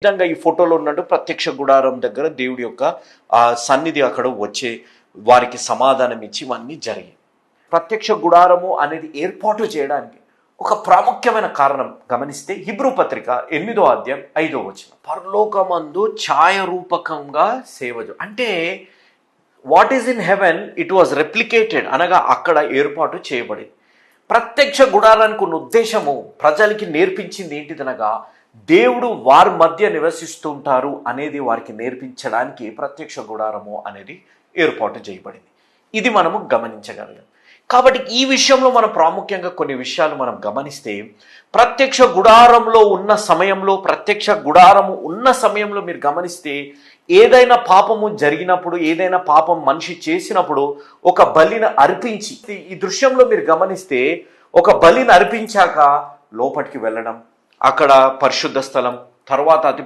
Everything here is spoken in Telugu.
విధంగా ఈ ఫోటోలో ఉన్నట్టు ప్రత్యక్ష గుడారం దగ్గర దేవుడి యొక్క సన్నిధి అక్కడ వచ్చే వారికి సమాధానం ఇచ్చి ఇవన్నీ జరిగాయి. ప్రత్యక్ష గుడారము అనేది ఏర్పాటు చేయడానికి ఒక ప్రాముఖ్యమైన కారణం గమనిస్తే హీబ్రూ పత్రిక 8వ అధ్యాయం 5వ వచనం, పరలోకమందు ఛాయారూపకంగా సేవ అంటే what is in heaven it was replicated, అనగా అక్కడ ఏర్పాటు చేయబడింది. ప్రత్యక్ష గుడారానికి ఉన్న ఉద్దేశము ప్రజలకి నేర్పించింది ఏంటిదనగా దేవుడు వారి మధ్య నివసిస్తుంటారు అనేది వారికి నేర్పించడానికి ప్రత్యక్ష గుడారము అనేది ఏర్పాటు చేయబడింది. ఇది మనము గమనించగలిగాం. కాబట్టి ఈ విషయంలో మనం ప్రాముఖ్యంగా కొన్ని విషయాలు మనం గమనిస్తే, ప్రత్యక్ష గుడారంలో ఉన్న సమయంలో, ప్రత్యక్ష గుడారము ఉన్న సమయంలో మీరు గమనిస్తే ఏదైనా పాపము జరిగినప్పుడు, ఏదైనా పాపం మనిషి చేసినప్పుడు ఒక బలిని అర్పించి, ఈ దృశ్యంలో మీరు గమనిస్తే ఒక బలిని అర్పించాక లోపలికి వెళ్ళడం, అక్కడ పరిశుద్ధ స్థలం, తర్వాత అతి